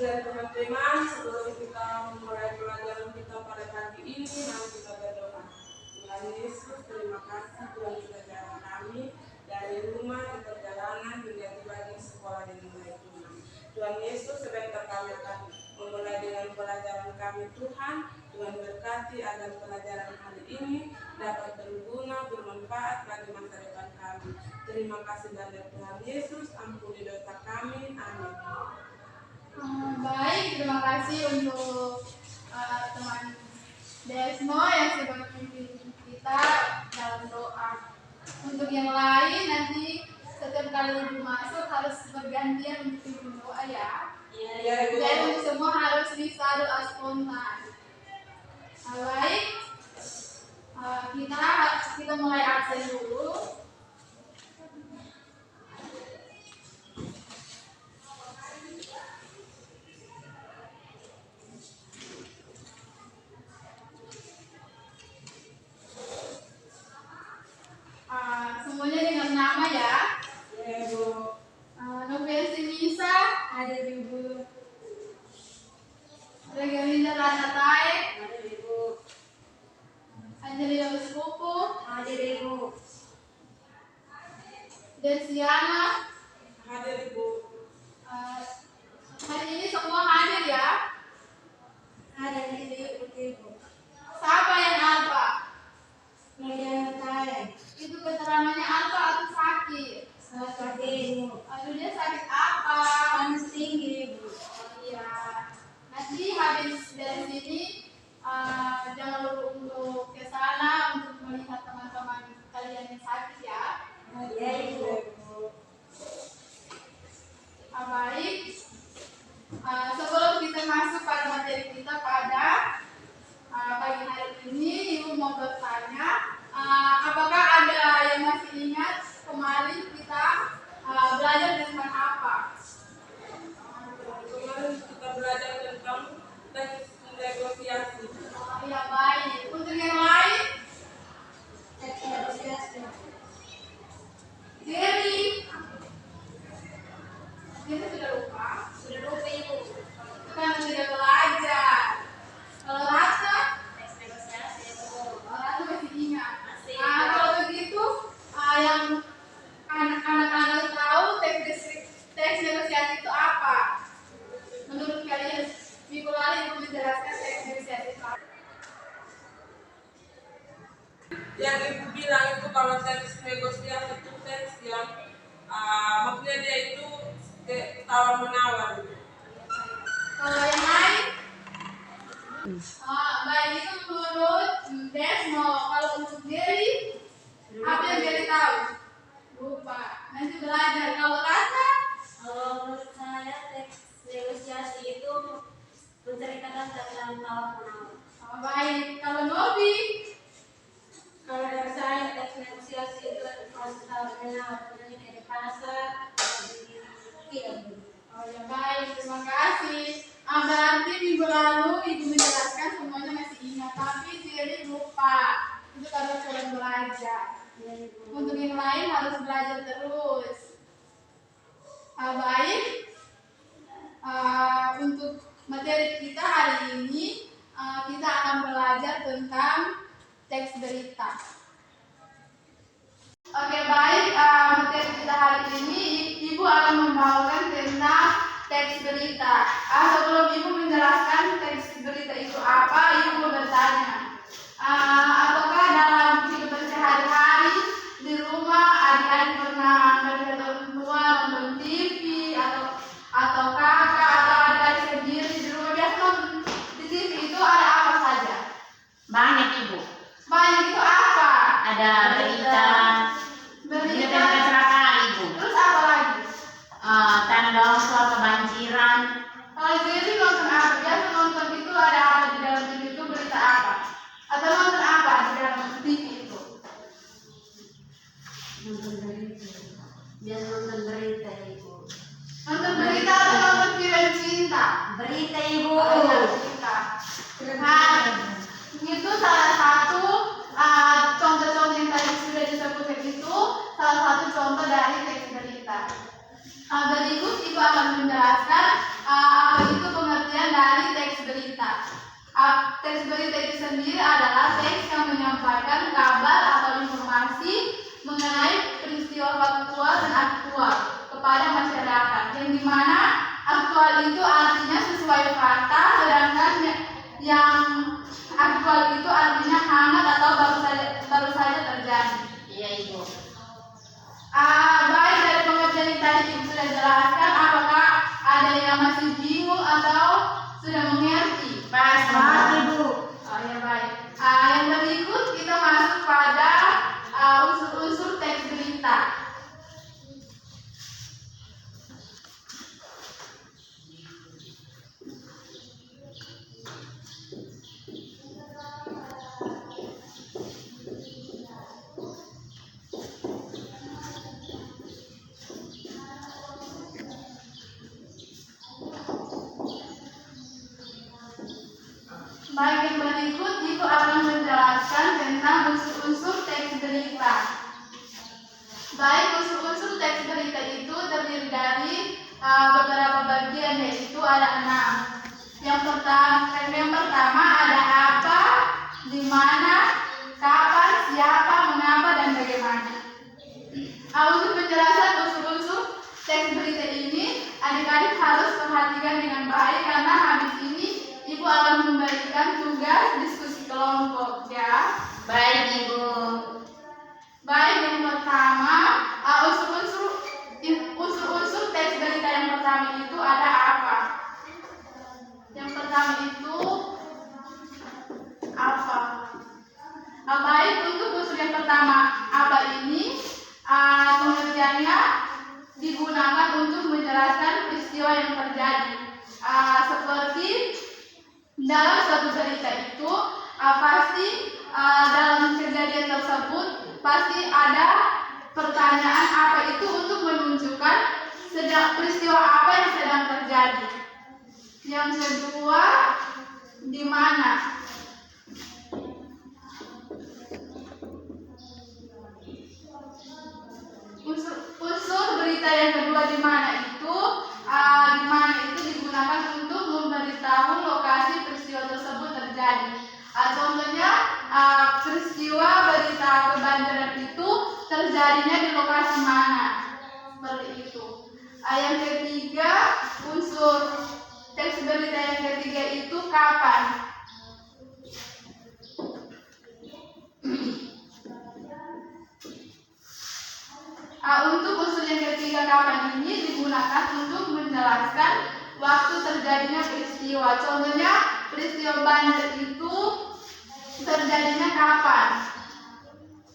dan teman-teman, sebelum kita memulai pelajaran kita pada pagi ini, mari kita berdoa. Tuhan Yesus, terima kasih Tuhan sudah jaga kami dari rumah di perjalanan hingga tiba di sekolah dengan baik Tuhan. Tuhan Yesus, sebentar kami akan memulai dengan pelajaran kami Tuhan. Tuhan berkati agar pelajaran hari ini dapat berguna, bermanfaat bagi masa depan kami. Terima kasih dari Tuhan Yesus, ampuni dosa kami. Amin. Baik, terima kasih untuk teman Desmo yang sudah memimpin kita dalam doa. Untuk yang lain nanti setiap kali ibu masuk harus bergantian untuk pimpin doa ya. Iya. Jadi untuk semua harus bisa doa spontan. Baik, kita mulai absen dulu. Semuanya dengan nama ya. Ya, Bu. Noviansi Nisa, Hadir Ibu. Regalinda Ratatai, Hadir Ibu. Angelina Uskupu, Hadir Ibu. Desiana. Hadir Ibu. Hari ini semua hadir ya. Hadir Ibu. Siapa yang alfa? Media Tay. Itu keterangannya alfa atau sakit? Sakit Ibu. Aduh, dia sakit apa? Panas tinggi Ibu. Oh iya. Nanti habis dari sini jangan lupa untuk ke sana untuk melihat teman-teman kalian yang sakit ya. Ya Ibu. Baik. Sebelum kita masuk pada materi kita pada pagi hari ini, Ibu mau bertanya, apakah ada yang masih ingat kemarin kita belajar tentang apa? Kemarin kita belajar tentang teks negosiasi. Ya baik. Untuk yang lain, Teks negosiasi. Jerry sudah lupa. Sudah lupa Ibu. Itu kan tidak belajar. Kalau Rasa, Teks negosiasi Ibu. Rasa masih ingat. Masih. Kalau begitu, yang anak-anak tahu teks negosiasi itu apa? Menurut kalian, minggu lalu Ibu menjelaskan teks negosiasi itu apa? Yang Ibu bilang itu kalau teks negosiasi itu teks yang maksudnya dia itu tawar menawar. Kalau yang lain? Baik, itu menurut Desmo. Kalau untuk Jerry, apa yang Jerry tahu? Lupa. Nanti belajar. Kalau Rasa? Kalau menurut saya teks negosiasi itu menceritakan tentang tawar-menawar. Baik. Kalau Novi? Kalau dari saya teks negosiasi itu proses tawar-menawar, sebenarnya kayak di pasar, tidak. Oh ya baik, terima kasih. Berarti minggu lalu Ibu menjelaskan semuanya masih ingat, tapi Jerry lupa. Itu karena kurang belajar. Untuk yang lain harus belajar terus. Baik. Untuk materi kita hari ini kita akan belajar tentang teks berita. Oke baik, materi kita hari ini Ibu akan membawakan tentang teks berita. Sebelum Ibu menjelaskan teks berita itu apa, Ibu bertanya, apakah dalam kehidupan sehari-hari di rumah adik-adik pernah melihat orang tua nonton TV atau kakak atau adik-adik sendiri di rumah biasa nonton di TV itu ada apa saja? Banyak Ibu. Banyak itu apa? Ada berita kecelakaan Ibu. Terus apa lagi? Tanah longsor, kebanjiran. Kalau jadi nonton apa? Biasa nonton itu ada apa di dalam TV itu, berita apa? Atau nonton apa di dalam TV itu? Nonton berita. Biasa nonton berita Ibu. Nonton berita atau nonton film cinta? Berita Ibu. Cinta. Itu salah satu contoh-contoh yang tadi sudah disebutkan itu salah satu contoh dari teks berita. Berikut Ibu akan menjelaskan apa itu teks berita itu sendiri adalah teks yang menyampaikan kabar atau informasi mengenai peristiwa faktual dan aktual kepada masyarakat, yang dimana aktual itu artinya sesuai fakta, sedangkan yang aktual itu artinya hangat atau baru saja terjadi. Iya, Ibu. Baik, dari pengertian yang tadi Ibu sudah jelaskan, apakah ada yang masih bingung atau sudah mengerti? Pas, Ibu. Oh ya, baik. Yang berikut kita masuk pada unsur-unsur teks berita. Baik, yang berikut Ibu akan menjelaskan tentang unsur-unsur teks berita. Baik, unsur-unsur teks berita itu terdiri dari beberapa bagian, yaitu ada 6. Yang pertama ada apa, di mana, kapan, siapa, mengapa, dan bagaimana. Untuk penjelasan unsur-unsur teks berita ini, adik-adik harus perhatikan dengan baik karena habis ini Ibu akan memberikan tugas diskusi kelompok, ya. Baik, Ibu. Baik, yang pertama, unsur-unsur teks berita yang pertama itu ada apa? Yang pertama itu apa? Baik, untuk unsur yang pertama, apa ini? Pengertiannya digunakan untuk menjelaskan peristiwa yang terjadi. Seperti dalam suatu berita itu pasti dalam kejadian tersebut pasti ada pertanyaan apa itu untuk menunjukkan peristiwa apa yang sedang terjadi. Yang kedua, di mana? Unsur berita yang kedua di mana itu digunakan untuk memberitahu lokasi peristiwa tersebut terjadi. Contohnya peristiwa berita kebanjiran itu terjadinya di lokasi mana, seperti itu. Yang ketiga, unsur teks berita yang ketiga itu kapan. Untuk unsur yang ketiga kapan ini digunakan untuk menjelaskan waktu terjadinya peristiwa. Contohnya peristiwa banjir itu terjadinya kapan.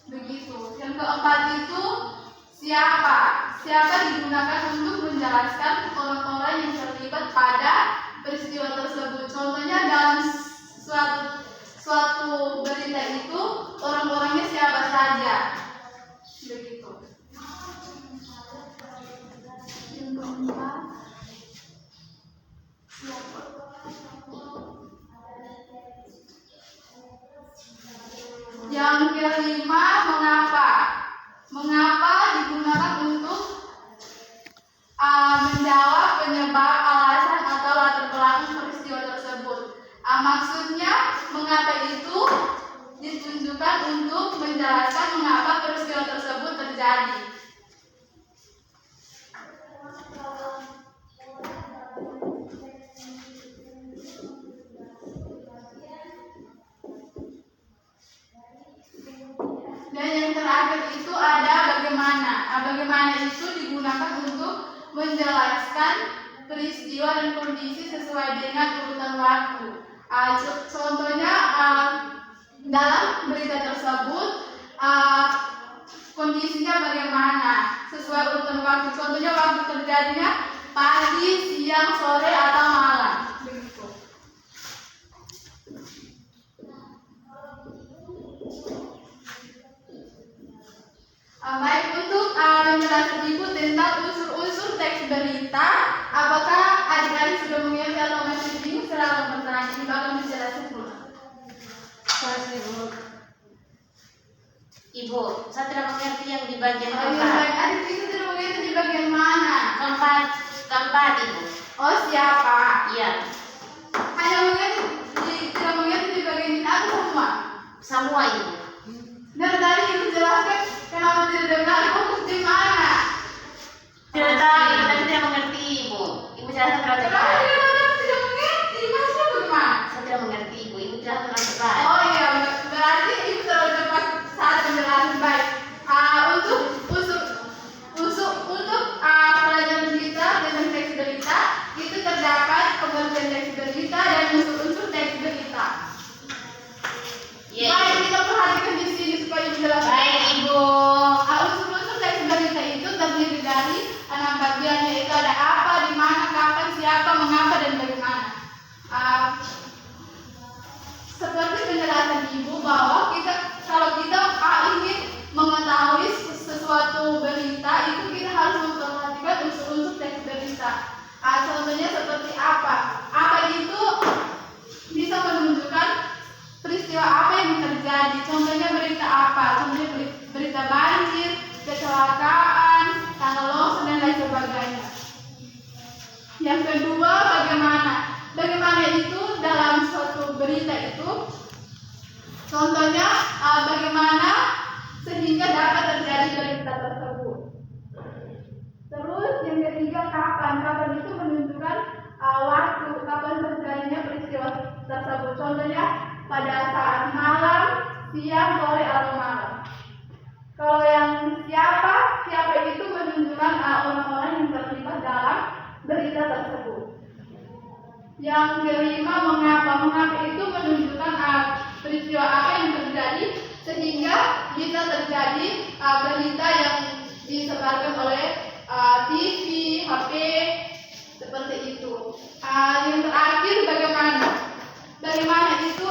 Begitu. Yang keempat itu siapa. Siapa digunakan untuk menjelaskan orang-orang yang terlibat pada peristiwa tersebut. Contohnya dalam suatu berita itu orang-orangnya siapa saja. Begitu. Yang keempat, yang kelima, mengapa. Mengapa digunakan untuk menjawab penyebab, alasan, atau latar belakang peristiwa tersebut. Maksudnya mengapa itu ditunjukkan untuk menjelaskan mengapa peristiwa tersebut terjadi. Dan yang terakhir itu ada bagaimana. Bagaimana itu digunakan untuk menjelaskan peristiwa dan kondisi sesuai dengan urutan waktu. Contohnya dalam berita tersebut kondisinya bagaimana sesuai urutan waktu. Contohnya waktu terjadinya pagi, siang, sore, atau malam. Begitu. Baik, untuk penjelasan Ibu tentang unsur-unsur teks berita, apakah adik-adik sudah mengerti atau masih bingung? Silakan bertanya. Ibu akan menjelaskan dulu. Ibu, saya tidak mengerti yang di bagian Baik, keempat. adik itu tidak mengerti di bagian mana? Keempat, Ibu. Oh, siapa? Iya. Hanya mengerti tidak mengerti di Semua Ibu. Dan tadi Ibu jelaskan kenapa tidak dengar, fokus di mana? Tidak tahu, tapi tidak mengerti Ibu. Ibu jelaskan terlalu cepat. Tidak mengerti, maksudnya bagaimana? Saya tidak mengerti Ibu. Ibu jelaskan terlalu cepat. Oh iya, berarti Ibu terlalu cepat saat penjelasan. Baik. Untuk pelajaran kita dengan teks berita itu terdapat pengertian teks berita dan unsur-unsur teks berita. Yes. Baik, kita perhatikan di sini supaya jelas. Baik Ibu. Unsur-unsur teks berita itu terdiri dari 6 bagian, yaitu ada apa, di mana, kapan, siapa, mengapa, dan bagaimana. Seperti penjelasan Ibu bahwa kalau kita ingin mengetahui sesuatu berita itu kita harus memperhatikan unsur-unsur teks berita. Contohnya seperti apa? Apa itu bisa menunjukkan peristiwa apa yang terjadi. Contohnya berita apa? Contohnya berita banjir, kecelakaan, tanah longsor dan lain sebagainya. Yang kedua, bagaimana? Bagaimana itu dalam suatu berita itu? Contohnya bagaimana sehingga dapat terjadi berita tersebut. Terus yang ketiga, kapan? Kapan itu menunjukkan waktu kapan terjadinya peristiwa tersebut. Contohnya pada saat malam, siang, sore, atau malam. Kalau yang siapa itu menunjukkan orang-orang yang terlibat dalam berita tersebut. Yang kelima, mengapa? Mengapa itu menunjukkan peristiwa apa yang terjadi sehingga bisa terjadi berita yang disebarkan oleh TV, HP, seperti itu. Yang terakhir, bagaimana? Bagaimana itu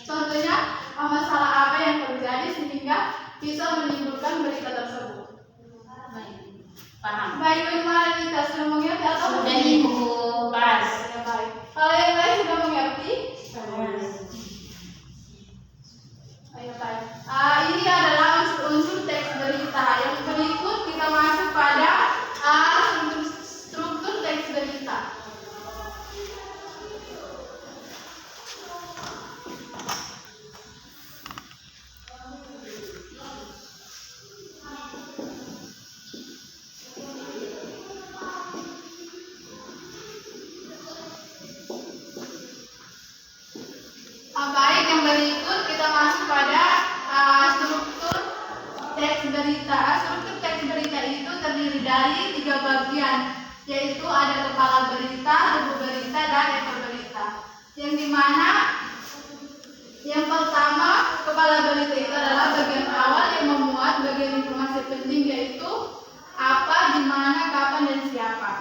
contohnya masalah apa yang terjadi sehingga bisa menimbulkan berita tersebut. Paham. Baik, bagaimana kita sudah mengerti atau Sudah Ibu. Pas. Ya, baik. Kalau yang lain sudah mengerti? Ayo, baik. Ini adalah unsur-unsur teks berita. Yang berikut kita masuk pada struktur teks berita. Baik, yang berikut kita masuk pada struktur teks berita. Struktur teks berita itu terdiri dari 3 bagian, yaitu ada kepala berita, tubuh berita, dan ekor berita. Yang dimana yang pertama, kepala berita itu adalah bagian awal yang memuat bagian informasi penting, yaitu apa, di mana, kapan, dan siapa.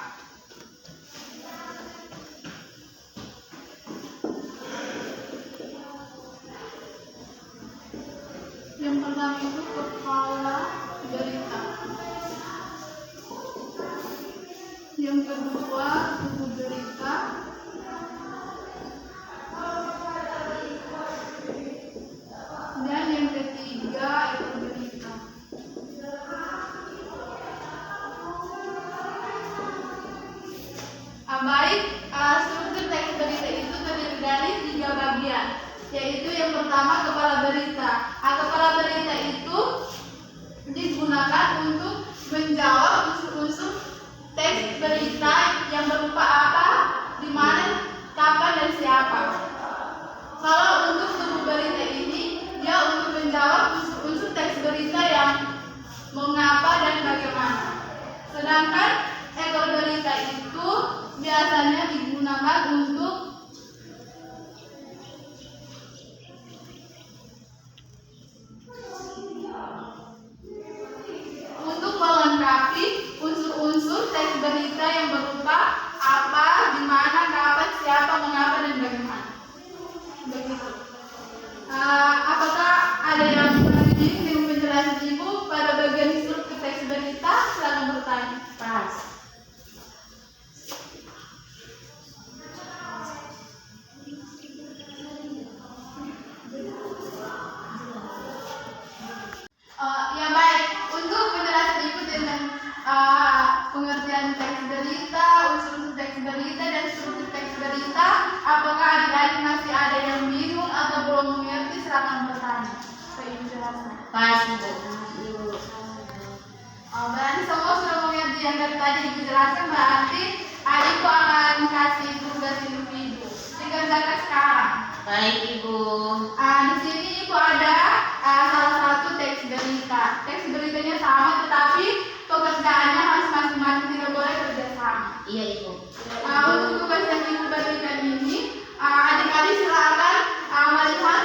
Yang pertama itu kepala berita. Yang kedua, tubuh berita. Dan yang ketiga, ekor berita. Baik, struktur teks berita itu terdiri dari 3 bagian, yaitu yang pertama kepala berita. Kepala berita itu digunakan untuk menjawab unsur-unsur teks berita yang berupa apa, di mana, kapan, dan siapa. Kalau untuk tubuh berita ini, dia untuk menjawab unsur-unsur teks berita yang mengapa dan bagaimana. Sedangkan ekor berita itu biasanya digunakan untuk melengkapi unsur-unsur teks berita yang berupa apa, di mana, kapan, siapa, mengapa, dan bagaimana. Begitu. Apakah ada yang ingin dengan penjelasan Ibu pada bagian struktur teks berita? Silakan bertanya. Pas. Pas Ibu. Berarti semua sudah mengerti yang dari tadi Ibu jelaskan, berarti Ibu akan kasih tugas individu. Dikerjakan sekarang. Baik Ibu. Di sini Ibu ada salah satu teks berita. Teks beritanya sama, tetapi pekerjaannya harus masing-masing, tidak boleh kerja sama. Iya Ibu. Untuk tugas yang Ibu berikan ini, adik-adik silakan melihat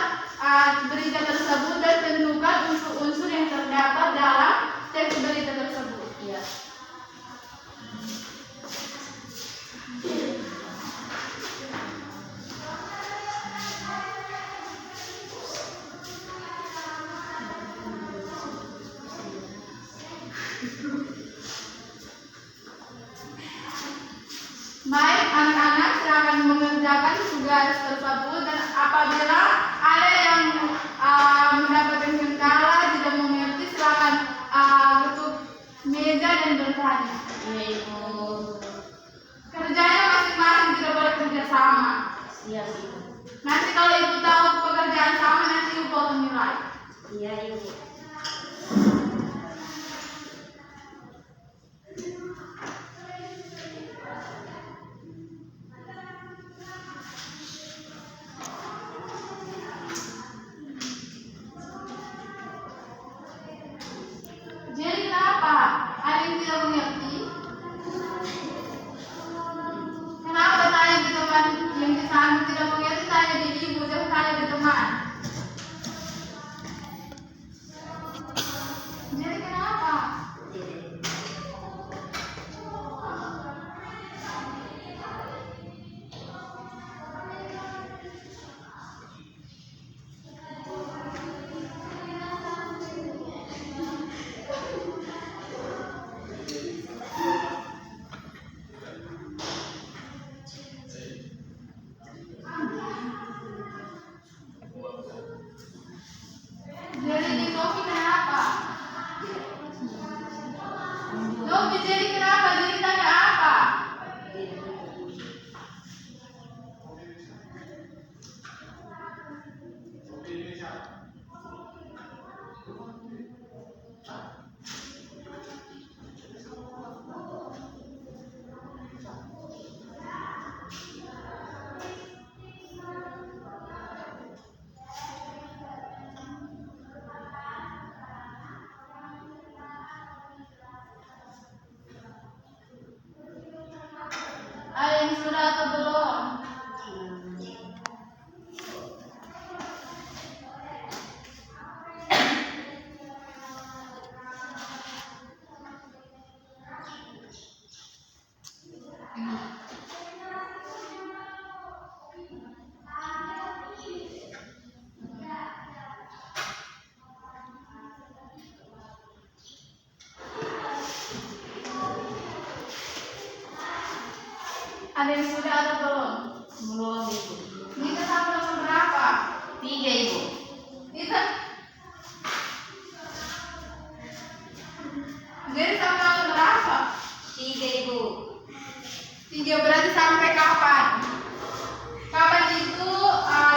berita tersebut dan tentukan unsur-unsur yang terdapat dalam teks berita tersebut. Iya. Baik, anak-anak silakan mengerjakan tugas tersebut, dan apabila ada yang mendapatkan kendala tidak mengerti, silakan ketuk meja dan bertanya. Iya Ibu. Kerjanya masing-masing, tidak boleh kerja sama. Siap Ibu. Nanti kalau Ibu tahu pekerjaan sama, nanti Ibu potong nilai. Iya Ibu. Jadi kenapa? Ada yang tidak mengerti? Kenapa tanya di teman yang di sana tidak mengerti? Tanya di Ibu, jangan tanya di teman. Jadi kenapa? Jadi di Novi kenapa? Novi jadi kenapa? Jadi tanya apa? Ada yang sudah atau belum? Ada yang sudah atau belum? Belum Ibu. Nita sampai nomor berapa? 3 Ibu. Nita. Jadi sampai nomor berapa? 3 Ibu. 3 berarti sampai kapan? Kapan itu,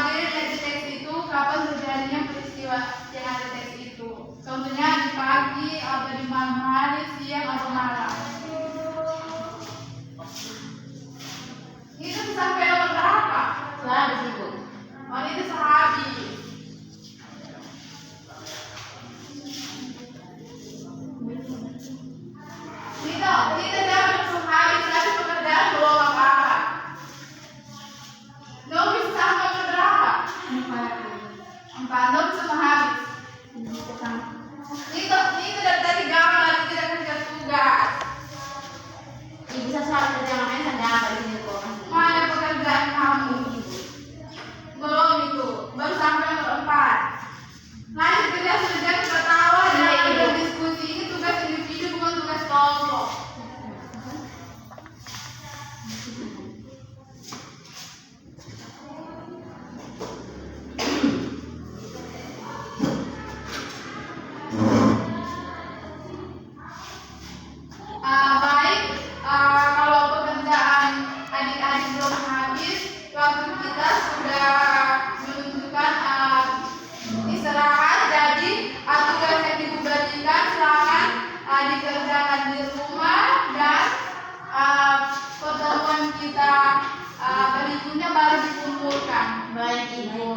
jadi dari teks itu kapan terjadinya peristiwa yang ada teks itu? Contohnya di pagi atau di malam hari, siang atau malam. Itu sampai nomor berapa? Habis Ibu. Oh, itu sehabis. Itu dapat sehabis, tapi pekerjaan belum apa-apa. Novi sampai nomor berapa? 4. Novi sama habis. Itu dari tadi gagal, tidak kerja tugas. kita berikutnya baru dikumpulkan. Baik Ibu.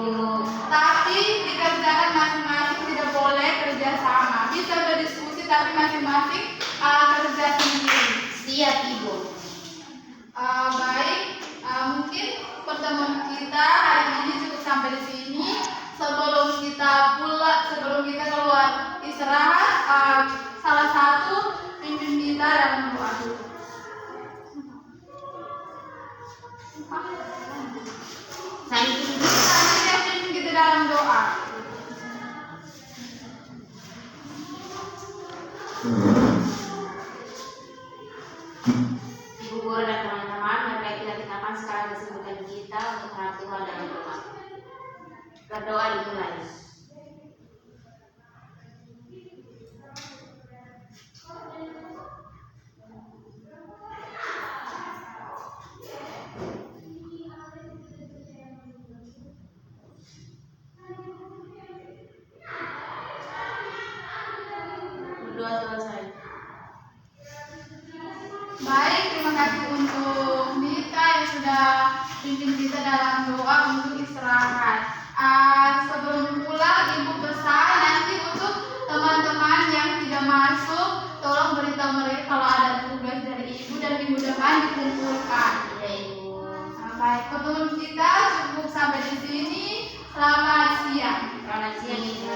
Tapi dikerjakan masing-masing, tidak boleh kerjasama. Bisa berdiskusi tapi masing-masing kerja sendiri. Siap Ibu. Baik, mungkin pertemuan kita hari ini cukup sampai di sini. Sebelum kita keluar istirahat, salah satu pimpin kita dalam doa dulu. Selanjutnya pimpin kita dalam doa. Ibu guru dan teman-teman, mari kita tindakan sekarang kesibukan kita untuk menghadap Tuhan dalam doa. Berdoa dimulai. Berdoa selesai. Baik, terima kasih untuk Mita yang sudah pimpin kita dalam doa untuk istirahat. Sebelum pulang, Ibu pesan nanti untuk teman-teman yang tidak masuk, tolong beritahu mereka kalau ada tugas dari Ibu dan minggu depan dikumpulkan. Ya Ibu. Baik, pertemuan kita cukup sampai di sini. Selamat siang. Selamat siang Ibu.